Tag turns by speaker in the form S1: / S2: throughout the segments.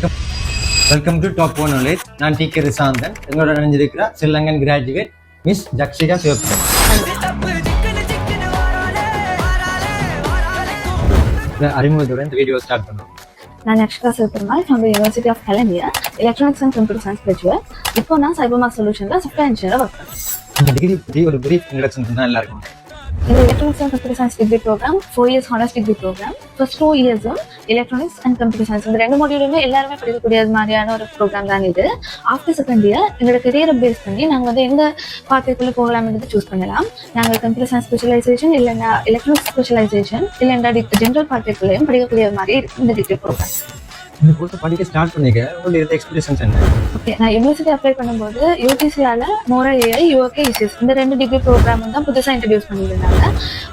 S1: Welcome to top one knowledge. நான் D K ரிசாந்தன். எங்களோட நினைஞ்சிருக்கிற Sri Lankan graduate miss ஜக்ஷிகா Sivakumar. அறிமுகத்துடன் இந்த வீடியோ ஸ்டார்ட் பண்ணுவோம்.
S2: நான் Akshika Sivakumar from the University of Columbia, Electronics and Computer Science graduate. இப்போ நான் சைபர்மார்க் சொல்யூஷன்ல சாஃப்ட்வேர் இன்ஜினியரா ஒர்க் பண்றேன்.
S1: இந்த டிகிரி பற்றி ஒரு பிரீஃப் இன்ட்ரோடக்ஷன் பண்ணா நல்லா இருக்கும்.
S2: இந்த electronics and computer science degree program 4 years honours degree program. First 2 years electronics and computer science இந்த ரெண்டு மாடியூலுமே எல்லாருமே படிக்கக்கூடிய மாதிரியான ஒரு ப்ரோக்ராம் தான் இது. ஆஃப்டர் செகண்ட் இயர் எங்களோட கரியரை பேஸ் பண்ணி நாங்கள் வந்து எந்த பாத்துக்குள்ள போகலாம்ன்றது சூஸ் பண்ணலாம். நாங்கள் கம்ப்யூட்டர் சயின்ஸ் ஸ்பெஷலைசேஷன் இல்லைன்னா எலக்ட்ரானிக்ஸ் ஸ்பெஷலைசேஷன் இல்லைன்னா ஜென்ரல் பாத்துக்குள்ளேயும் படிக்கக்கூடிய மாதிரி இருக்கு இந்த டிகிரி ப்ரோக்ராம்.
S1: இந்த கோர்ஸ் படிக்க ஸ்டார்ட் பண்ணிக்க உங்களுக்கு எக்ஸ்பீரியன்ஸ் என்ன?
S2: ஓகே, நான் யூனிவர்சிட்டி அப்ளை பண்ணும்போது யூடிசியால மோரல் ஏஐ யூஓகே இசிஎஸ் இந்த ரெண்டு டிகிரி ப்ரோக்ராம் தான் புதுசாக இன்ட்ரடியூஸ் பண்ணியிருந்தாங்க.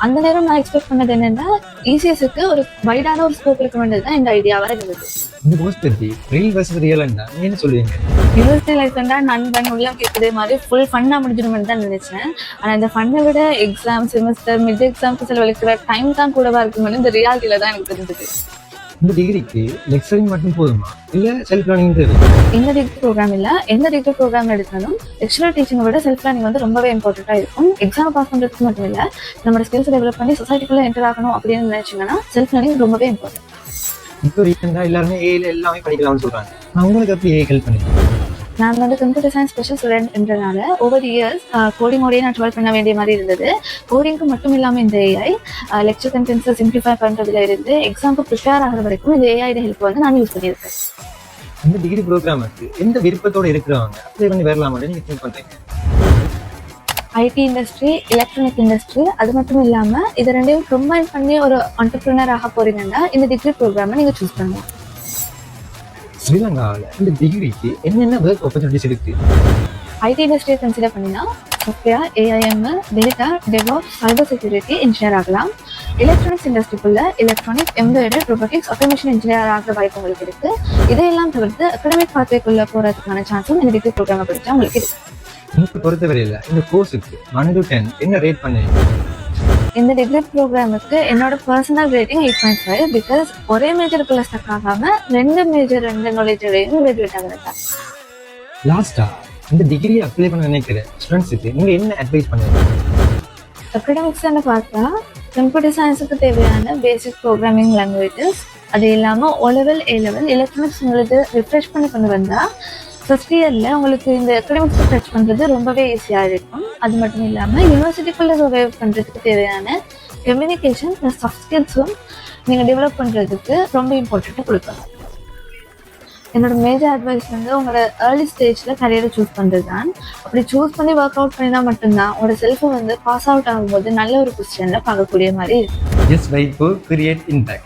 S2: அந்த நேரம் நான் எக்ஸ்பெக்ட் பண்ணது என்னன்னா இசிஎஸ்க்கு ஒரு வைடான ஒரு ஸ்கோப் இருக்க வேண்டியது தான் இந்த ஐடியாவாக இருந்தது.
S1: இந்த கோர்ஸ் பற்றி ரியல் வர்சஸ் ரியல் என்ன சொல்லுவீங்க?
S2: யூனிவர்சிட்டி லைஃப் இருந்தா நண்பன் உள்ளம் கேட்குதே மாதிரி ஃபுல் ஃபன்னாக முடிஞ்சிடுமென்னு தான் நினைச்சேன். ஆனால் இந்த ஃபன்னை விட எக்ஸாம் செமஸ்டர் மிட் எக்ஸாம்க்கு செலவழிக்கிற டைம் தான் கூடவா இருக்குமென்னு இந்த ரியாலிட்டியில தான் எனக்கு தெரிஞ்சது.
S1: இந்த டிகிரிக்கு லெக்சரிங் மட்டும் போதுமா இல்ல செல்ஃப் லேர்னிங் தேவை?
S2: இந்த டிகிரி ப்ரோக்ராம் இல்ல எந்த டிகிரி ப்ரோக்ராம் எடுத்தாலும் லெக்சரர் டீச்சிங்கை விட செல்ஃப் லேர்னிங் வந்து ரொம்பவே இம்பார்ட்டண்டா இருக்கும். எக்ஸாம் பாஸ் பண்றதுக்கு மட்டும் இல்ல நம்மளோட ஸ்கில்ஸ் டெவலப் பண்ணி சொசைட்டிக்குள்ள என்டர் ஆகணும் அப்படின்னு நினைச்சீங்கன்னா செல்ஃப் லேர்னிங் ரொம்பவே இம்பார்ட்டன்ட்.
S1: இப்போ ரீசெண்டா எல்லாருமே ஏஐல எல்லாமே படிக்கலாம்னு சொல்றாங்க. உங்களுக்கு எப்படி ஏஐ ஹெல்ப் பண்ணுது?
S2: நான் வந்து கம்ப்யூட்டர் சயின்ஸ் ஸ்பெஷல் ஸ்டூடெண்ட்ன்றனால ஓவர் இயர்ஸ் கோடிங்கோடய நான் டுவெல் பண்ண வேண்டிய மாதிரி இருந்தது. கோடிங்க்கு மட்டும் இல்லாமல் இந்த ஏஐ லெக்சர் கண்டென்ட்ஸை சிம்பிளிஃபை பண்ணுறதுல இருந்து எக்ஸாமுக்கு ப்ரிப்பேர் ஆகிற வரைக்கும் இந்த ஏஐட ஹெல்ப் வந்து நான் யூஸ் பண்ணியிருக்கேன்.
S1: இந்த டிகிரி ப்ரோக்ராமுக்கு எந்த விருப்பத்தோடு இருக்கிறவங்க அப்ளை பண்ணி வரலாமா நீங்கள் திங்க் பண்ணுறீங்க?
S2: ஐடி இண்டஸ்ட்ரி, எலக்ட்ரானிக் இண்டஸ்ட்ரி, அது மட்டும் இல்லாமல் இது ரெண்டையும் கம்பைன் பண்ணி ஒரு என்டர்பிரினர் ஆக போறீங்கன்னா இந்த டிகிரி ப்ரோக்ராமை நீங்கள் சூஸ் பண்ணலாம்.
S1: ஸ்ரீலங்காவில் இந்த டிகிரிக்கு என்னென்ன ஒர்க் ஆப்பர்ச்சுனிட்டிஸ் இருக்கு?
S2: ஐடி இண்டஸ்ட்ரியை கன்சிடர் பண்ணினா software, AIML, data, DevOps, cyber security engineer ஆகலாம். எலக்ட்ரானிக்ஸ் இண்டஸ்ட்ரிக்குள்ள electronic, embedded, robotics, automation engineer ஆகிற வாய்ப்பு உங்களுக்கு இருக்கு. இதையெல்லாம் தவிர்த்து அகடமிக் பாத்வேக்குள்ள போறதுக்கான சான்ஸும் இந்த டிகிரி ப்ரோக்ராமை படிச்சா உங்களுக்கு இருக்கு.
S1: எனக்கு பொறுத்தவரையில் இந்த கோர்ஸுக்கு 1 to 10 என்ன ரேட் பண்ணுவீங்க?
S2: இந்த டிகிரி ப்ரோக்ராமுக்கு என்னோட பர்சனல் ரேட்டிங் 8.5. பிகாஸ் ஒரே மேஜருக்குள்ள ஸ்டக் ஆகாம ரெண்டு மேஜர் ரெண்டு நாலேஜையும் கிராஜுவேட் ஆகிறதா.
S1: லாஸ்டா இந்த டிகிரி அப்ளை பண்ண நினைக்கிற ஸ்டூடெண்ட்ஸுக்கு நீங்க என்ன அட்வைஸ் பண்ணுவீங்க?
S2: அகடமிக்ஸ்ன்னு பார்த்தா கம்ப்யூட்டர் சயின்ஸுக்கு தேவையான பேசிக் ப்ரோக்ராமிங் லாங்குவேஜஸ், அது இல்லாமல் O level A level electronics உங்களுக்கு ரிஃப்ரெஷ் பண்ணி கொண்டு வந்தால் ஃபர்ஸ்ட் இயரில் உங்களுக்கு இந்த அகடமிக்ஸை டச் பண்ணுறது ரொம்பவே ஈஸியாக இருக்கும். அது மட்டும் இல்லாமல் யூனிவர்சிட்டிக்குள்ளே சர்வைவ் பண்ணுறதுக்கு தேவையான கம்யூனிகேஷன் ப்ளஸ் சாஃப்ட் ஸ்கில்ஸும் நீங்கள் டெவலப் பண்ணுறதுக்கு ரொம்ப இம்பார்ட்டண்ட்டாக கொடுப்பாங்க. என்னோட மேஜர் அட்வைஸ் வந்து உங்களோட ஏர்லி ஸ்டேஜில் கரியரை சூஸ் பண்ணுறது தான். அப்படி சூஸ் பண்ணி ஒர்க் அவுட் பண்ணினா மட்டும்தான் உங்களோட செல்ஃபை வந்து பாஸ் அவுட் ஆகும்போது நல்ல ஒரு பொசிஷனில் பார்க்கக்கூடிய மாதிரி இருக்கும்.
S1: Just wait for create impact.